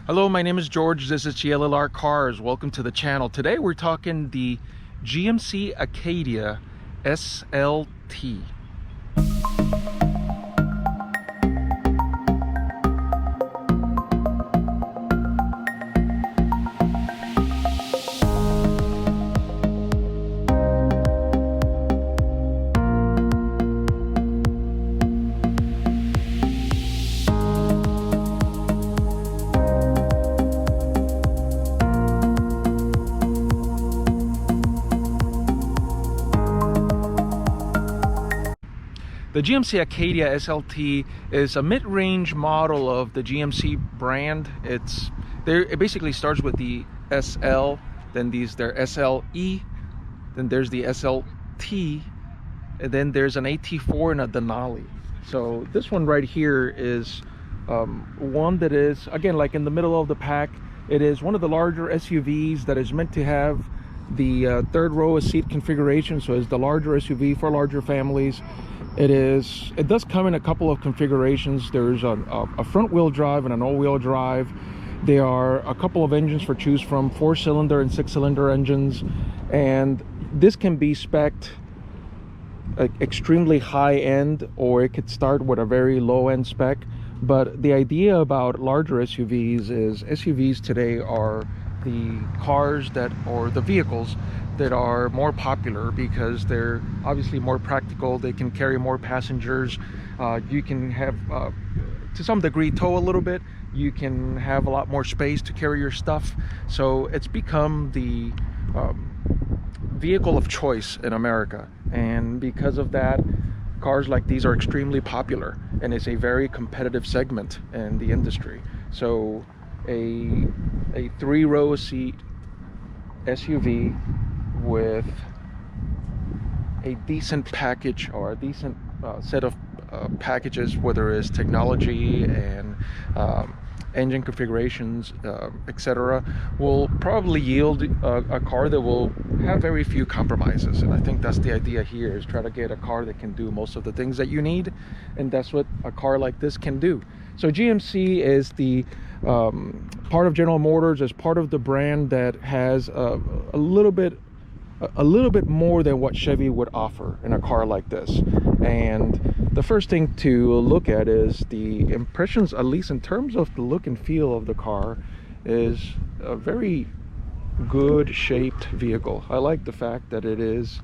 Hello, my name is George. This is GLLR Cars. Welcome to the channel. Today we're talking the GMC Acadia SLT. The GMC Acadia SLT is a mid-range model of the GMC brand. It basically starts with the SL, then their SLE, then there's the SLT, and then there's an AT4 and a Denali. So this one right here is one that is, again, like in the middle of the pack. It is one of the larger SUVs that is meant to have the third row of seat configuration, so it's the larger SUV for larger families. It does come in a couple of configurations. There's a front wheel drive and an all-wheel drive. There are a couple of engines for choose from, 4-cylinder and 6-cylinder engines, and this can be spec'd extremely high end, or it could start with a very low end spec. But the idea about larger SUVs is SUVs today are the cars or the vehicles that are more popular because they're obviously more practical. They can carry more passengers. You can have, to some degree, tow a little bit. You can have a lot more space to carry your stuff. So it's become the vehicle of choice in America. And because of that, cars like these are extremely popular, and it's a very competitive segment in the industry. So a 3-row seat SUV with a decent package, or a decent set of packages, whether it's technology and engine configurations, etc., will probably yield a car that will have very few compromises. And I think that's the idea here, is try to get a car that can do most of the things that you need, and that's what a car like this can do. So GMC is the part of General Motors, as part of the brand that has a little bit more than what Chevy would offer in a car like this. And the first thing to look at is the impressions, at least in terms of the look and feel of the car, is a very good shaped vehicle. I like the fact that it is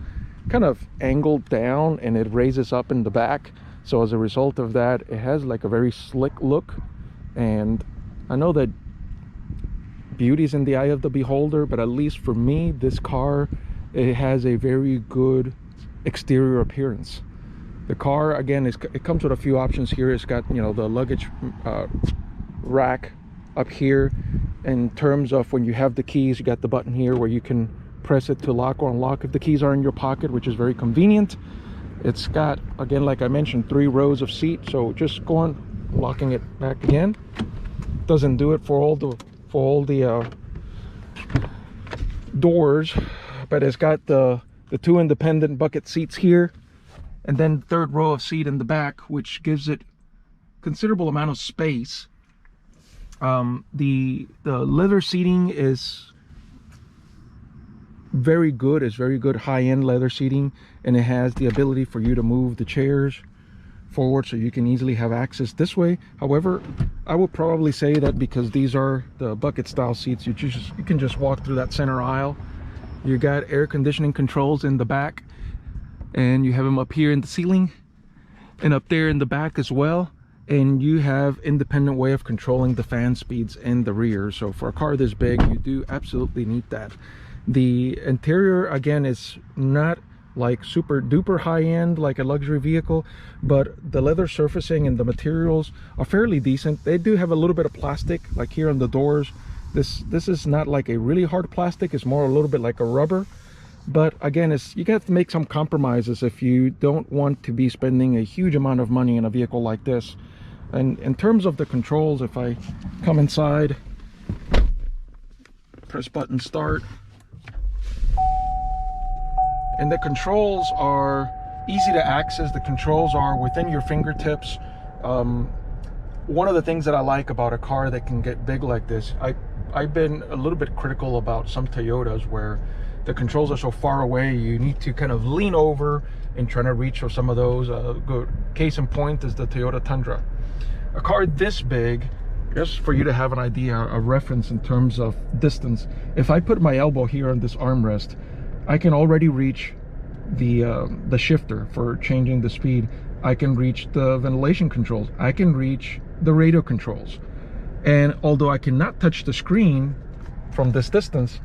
kind of angled down and it raises up in the back. So as a result of that, it has like a very slick look. And I know that beauty's in the eye of the beholder, but at least for me, this car, it has a very good exterior appearance. The car, again, it comes with a few options here. It's got, you know, the luggage rack up here. In terms of when you have the keys, you got the button here where you can press it to lock or unlock if the keys are in your pocket, which is very convenient. It's got, again, like I mentioned, 3 rows of seat. So just locking it back again doesn't do it for all the doors. But it's got the 2 independent bucket seats here, and then 3rd row of seat in the back, which gives it considerable amount of space. The leather seating is very good. It's very good high-end leather seating, and it has the ability for you to move the chairs forward so you can easily have access this way. However, I would probably say that because these are the bucket style seats, you can just walk through that center aisle. You got air conditioning controls in the back, and you have them up here in the ceiling and up there in the back as well. And you have independent way of controlling the fan speeds in the rear. So for a car this big, you do absolutely need that. The interior, again, is not like super duper high end like a luxury vehicle, but the leather surfacing and the materials are fairly decent. They do have a little bit of plastic, like here on the doors. This is not like a really hard plastic. It's more a little bit like a rubber. But again, you got to make some compromises if you don't want to be spending a huge amount of money in a vehicle like this. And in terms of the controls, if I come inside, press button start, and the controls are easy to access. The controls are within your fingertips. one of the things that I like about a car that can get big like this, I've been a little bit critical about some Toyotas where the controls are so far away, you need to kind of lean over and try to reach for some of those. Good case in point is the Toyota Tundra. A car this big, just for you to have an idea, a reference in terms of distance, if I put my elbow here on this armrest, I can already reach the shifter for changing the speed. I can reach the ventilation controls. I can reach the radio controls. And although I cannot touch the screen from this distance,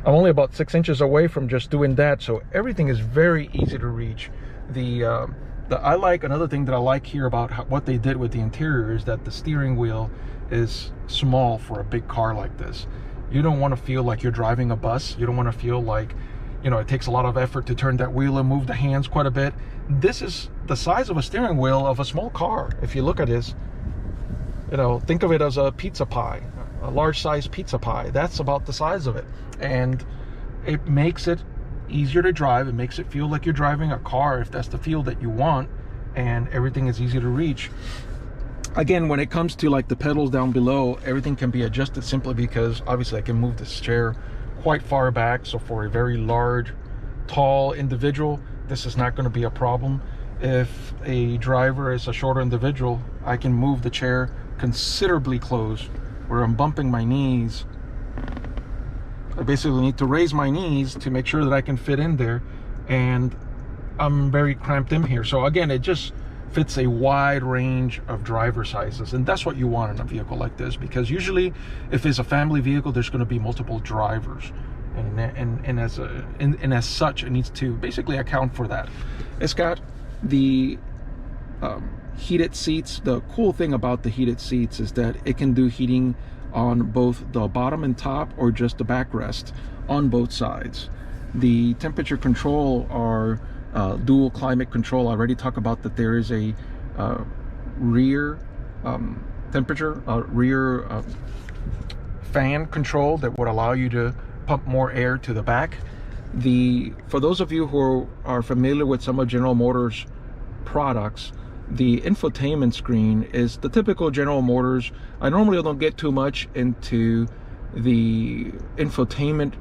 I'm only about 6 inches away from just doing that. So everything is very easy to reach. Another thing that I like here about what they did with the interior is that the steering wheel is small for a big car like this. You don't want to feel like you're driving a bus. You don't want to feel like, you know, it takes a lot of effort to turn that wheel and move the hands quite a bit. This is the size of a steering wheel of a small car. If you look at this, you know, think of it as a pizza pie, a large size pizza pie. That's about the size of it. And it makes it easier to drive. It makes it feel like you're driving a car if that's the feel that you want, and everything is easy to reach. Again, when it comes to like the pedals down below, everything can be adjusted simply because obviously I can move this chair quite far back. So for a very large, tall individual, this is not going to be a problem. If a driver is a shorter individual, I can move the chair considerably close where I'm bumping my knees. I basically need to raise my knees to make sure that I can fit in there, and I'm very cramped in here. So again, it just fits a wide range of driver sizes, and that's what you want in a vehicle like this, because usually if it's a family vehicle, there's going to be multiple drivers, and as such, it needs to basically account for that. It's got the heated seats. The cool thing about the heated seats is that it can do heating on both the bottom and top, or just the backrest on both sides. The temperature control are dual climate control. I already talked about that. There is a rear fan control that would allow you to pump more air to the back. For those of you who are familiar with some of General Motors products, the infotainment screen is the typical General Motors. I normally don't get too much into the infotainment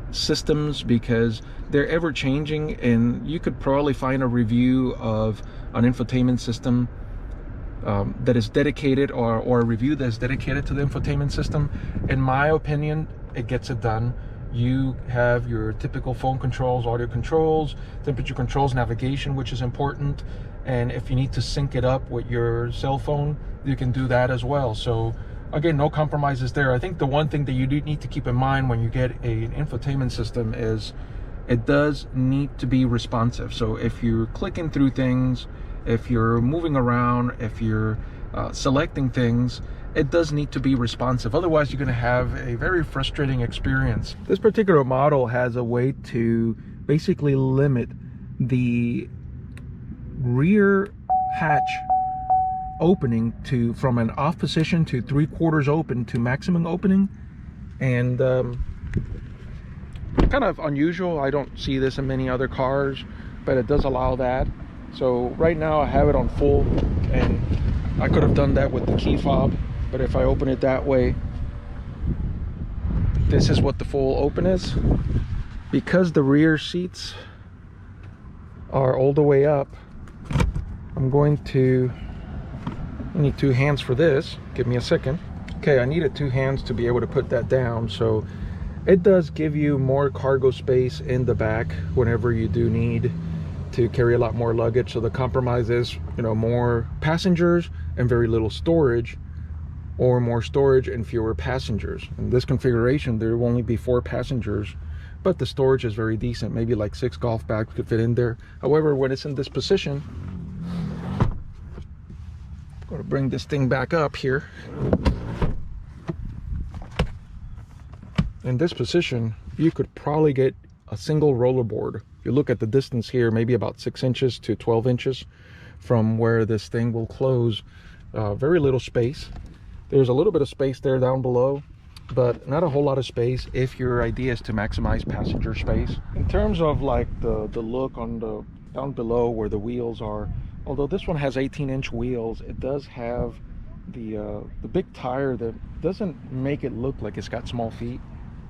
systems because they're ever changing, and you could probably find a review of an infotainment system that is dedicated, or a review that's dedicated to the infotainment system. In my opinion, it gets it done. You have your typical phone controls, audio controls, temperature controls, navigation, which is important. And if you need to sync it up with your cell phone, you can do that as well. So again, no compromises there. I think the one thing that you do need to keep in mind when you get an infotainment system is it does need to be responsive. So if you're clicking through things, if you're moving around, if you're selecting things, it does need to be responsive. Otherwise, you're going to have a very frustrating experience. This particular model has a way to basically limit the rear hatch opening from an off position to 3/4 open to maximum opening, and kind of unusual. I don't see this in many other cars, but it does allow that. So right now I have it on full, and I could have done that with the key fob, but if I open it that way, this is what the full open is. Because the rear seats are all the way up, I'm going to I need 2 hands for this. Give me a second. Okay, I needed 2 hands to be able to put that down. So it does give you more cargo space in the back whenever you do need to carry a lot more luggage. So the compromise is, you know, more passengers and very little storage, or more storage and fewer passengers. In this configuration, there will only be 4 passengers, but the storage is very decent. Maybe like 6 golf bags could fit in there. However, when it's in this position, I'm going to bring this thing back up here. In this position, you could probably get a single rollerboard. If you look at the distance here, maybe about 6 inches to 12 inches from where this thing will close. Very little space. There's a little bit of space there down below, but not a whole lot of space if your idea is to maximize passenger space. In terms of like the look on the down below where the wheels are, although this one has 18-inch wheels, it does have the big tire that doesn't make it look like it's got small feet.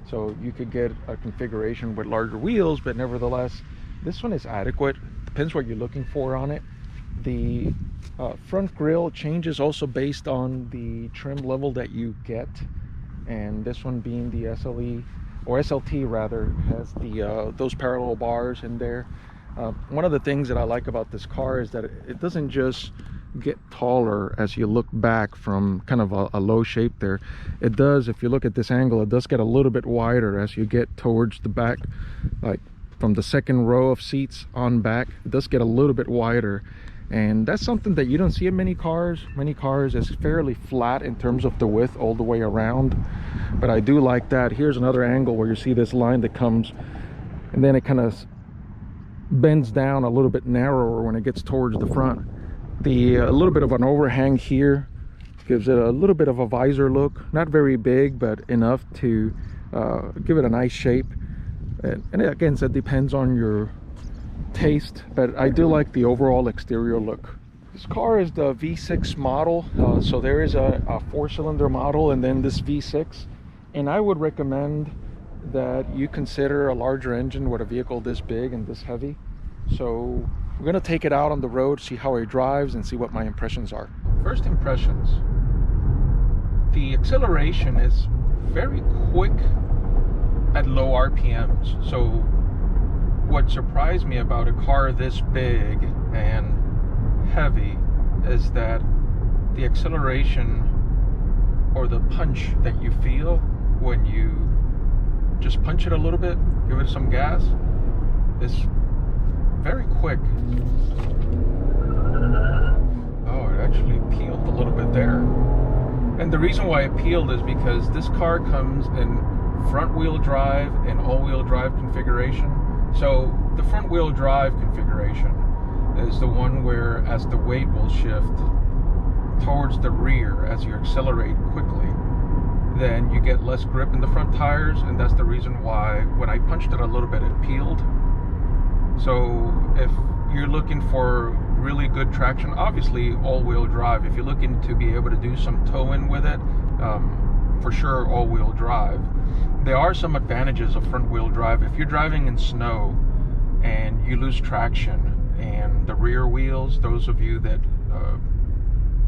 So you could get a configuration with larger wheels, but nevertheless, this one is adequate. Depends what you're looking for on it. The front grille changes also based on the trim level that you get, and this one being the SLE or SLT rather has the those parallel bars in there. One of the things that I like about this car is that it doesn't just get taller as you look back from kind of a low shape there. It does, if you look at this angle, it does get a little bit wider as you get towards the back, like from the second row of seats on back. It does get a little bit wider, and that's something that you don't see in many cars. Many cars is fairly flat in terms of the width all the way around, but I do like that. Here's another angle where you see this line that comes and then it kind of bends down a little bit narrower when it gets towards the front. A little bit of an overhang here gives it a little bit of a visor look. Not very big, but enough to give it a nice shape. And again, it depends on your taste, but I do like the overall exterior look. This car is the V6 model, so there is a 4-cylinder model and then this V6. And I would recommend that you consider a larger engine with a vehicle this big and this heavy. So we're going to take it out on the road, see how it drives, and see what my impressions are. First impressions. The acceleration is very quick at low RPMs. So what surprised me about a car this big and heavy is that the acceleration or the punch that you feel when you just punch it a little bit, give it some gas, is very quick. Oh, it actually peeled a little bit there. And the reason why it peeled is because this car comes in front wheel drive and all-wheel drive configuration. So the front wheel drive configuration is the one where as the weight will shift towards the rear as you accelerate quickly, then you get less grip in the front tires, and that's the reason why when I punched it a little bit it peeled. So if you're looking for really good traction, obviously all-wheel drive. If you're looking to be able to do some towing with it, for sure all-wheel drive. There are some advantages of front-wheel drive. If you're driving in snow and you lose traction and the rear wheels, those of you that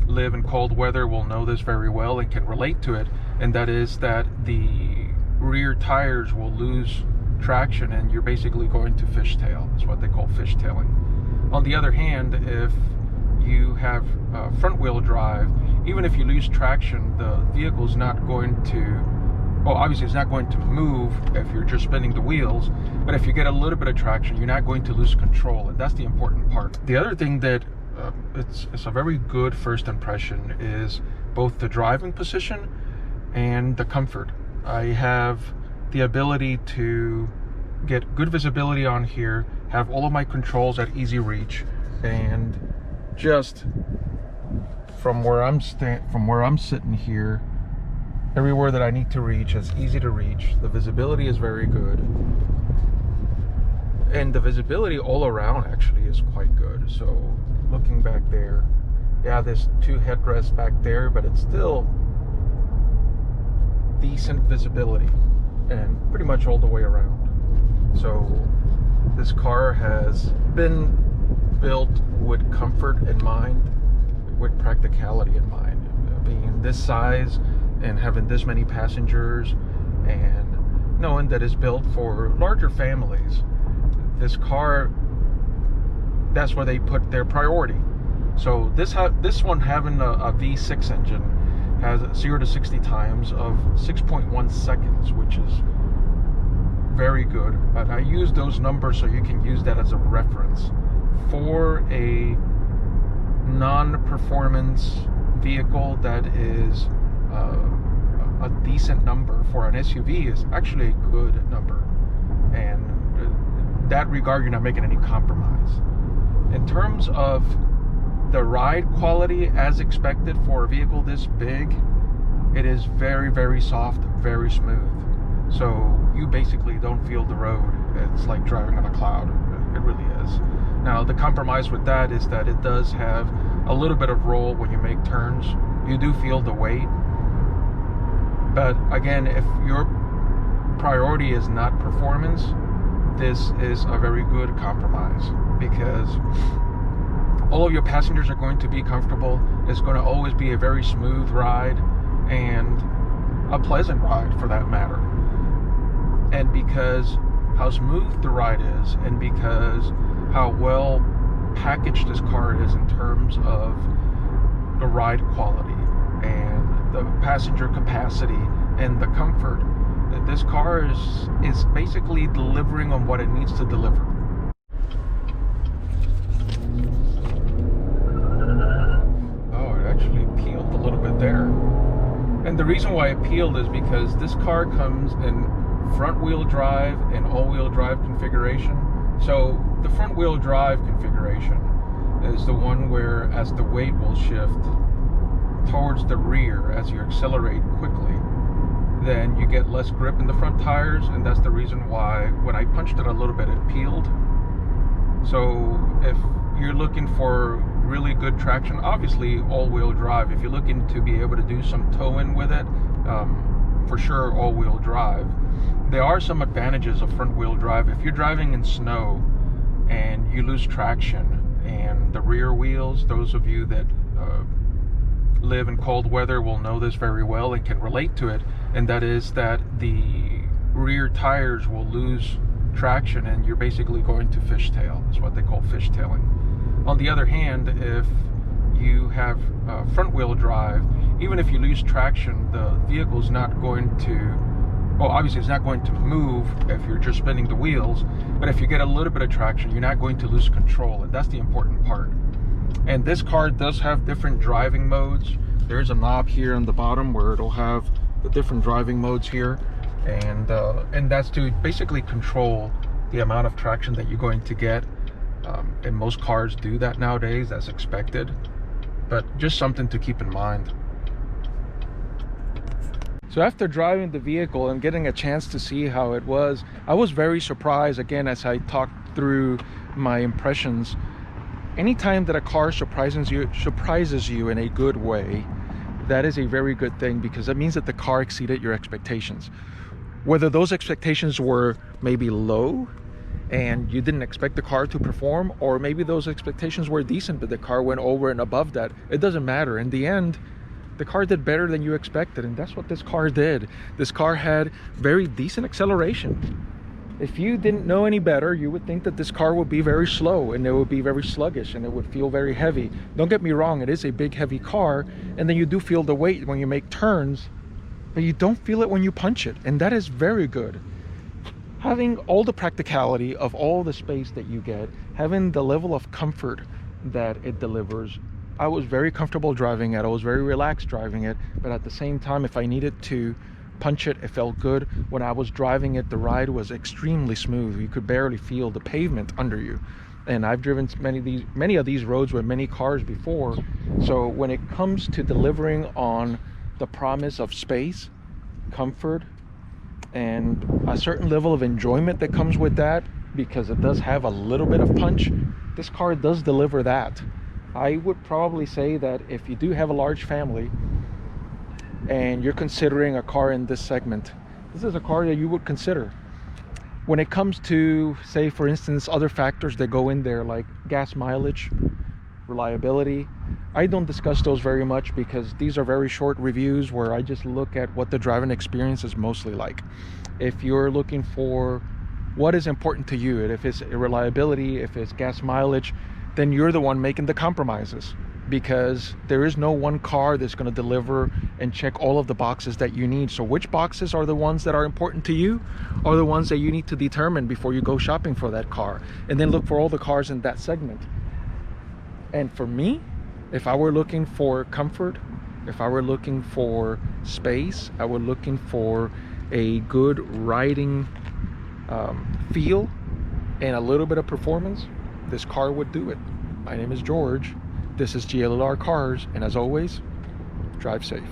live in cold weather will know this very well and can relate to it, and that is that the rear tires will lose traction and you're basically going to fishtail. That's what they call fishtailing. On the other hand, if you have front wheel drive, even if you lose traction, the vehicle's not going to, well, obviously it's not going to move if you're just spinning the wheels, but if you get a little bit of traction, you're not going to lose control, and that's the important part. The other thing that it's a very good first impression is both the driving position and the comfort. I have the ability to get good visibility on here, have all of my controls at easy reach, and just from where I'm sitting here, everywhere that I need to reach is easy to reach. The visibility is very good, and the visibility all around actually is quite good. So looking back there, yeah, there's 2 headrests back there, but it's still decent visibility and pretty much all the way around. So this car has been built with comfort in mind, with practicality in mind. Being this size and having this many passengers and knowing that it's built for larger families, this car, that's where they put their priority. So this one having a V6 engine has 0 to 60 times of 6.1 seconds, which is very good. But I use those numbers so you can use that as a reference. For a non-performance vehicle, that is a decent number. For an SUV is actually a good number, and in that regard you're not making any compromise. In terms of the ride quality, as expected for a vehicle this big, it is very, very soft, very smooth. So you basically don't feel the road. It's like driving on a cloud. It really is. Now the compromise with that is that it does have a little bit of roll when you make turns, You do feel the weight. But again, if your priority is not performance, this is a very good compromise, because all of your passengers are going to be comfortable. It's going to always be a very smooth ride, and a pleasant ride for that matter. And because how smooth the ride is, and because how well packaged this car is in terms of the ride quality and the passenger capacity and the comfort, this car is basically delivering on what it needs to deliver. Oh, it actually peeled a little bit there. And the reason why it peeled is because this car comes in front wheel drive and all wheel drive configuration. So the front wheel drive configuration is the one where, as the weight will shift towards the rear as you accelerate quickly, then you get less grip in the front tires, and that's the reason why when I punched it a little bit, it peeled. So if you're looking for really good traction, obviously all-wheel drive. If you're looking to be able to do some towing with it, for sure all-wheel drive. There are some advantages of front-wheel drive. If you're driving in snow and you lose traction, and the rear wheels, those of you that live in cold weather will know this very well and can relate to it, and that is that the rear tires will lose traction and you're basically going to fishtail. That's what they call fishtailing. On the other hand, if you have front wheel drive, even if you lose traction, the vehicle's not going to, well, obviously it's not going to move if you're just spinning the wheels, but if you get a little bit of traction, you're not going to lose control, and that's the important part. And this car does have different driving modes. There's a knob here on the bottom where it'll have the different driving modes here, and that's to basically control the amount of traction that you're going to get. And most cars do that nowadays. That's expected, but just something to keep in mind. So after driving the vehicle and getting a chance to see how it was, I was very surprised again as I talked through my impressions. Anytime that a car surprises you in a good way, that is a very good thing, because that means that the car exceeded your expectations. Whether those expectations were maybe low and you didn't expect the car to perform, or maybe those expectations were decent but the car went over and above that, it doesn't matter. In the end, the car did better than you expected, and that's what this car did. This car had very decent acceleration. If you didn't know any better, you would think that this car would be very slow and it would be very sluggish and it would feel very heavy. Don't get me wrong, it is a big heavy car, and then you do feel the weight when you make turns, but you don't feel it when you punch it, and that is very good. Having all the practicality of all the space that you get, having the level of comfort that it delivers, I was very comfortable driving it. I was very relaxed driving it, but at the same time, if I needed to punch it, it felt good. When I was driving it, the ride was extremely smooth. You could barely feel the pavement under you. And I've driven many of these roads with many cars before. So when it comes to delivering on the promise of space, comfort, and a certain level of enjoyment that comes with that, because it does have a little bit of punch, this car does deliver that. I would probably say that if you do have a large family and you're considering a car in this segment, this is a car that you would consider. When it comes to, say for instance, other factors that go in there like gas mileage, reliability, I don't discuss those very much because these are very short reviews where I just look at what the driving experience is mostly like. If you're looking for what is important to you, and if it's reliability, if it's gas mileage, then you're the one making the compromises, because there is no one car that's going to deliver and check all of the boxes that you need. So which boxes are the ones that are important to you, are the ones that you need to determine before you go shopping for that car, and then look for all the cars in that segment. And for me, if I were looking for comfort, if I were looking for space, I were looking for a good riding feel and a little bit of performance, this car would do it. My name is George. This is GLLR Cars, and as always, drive safe.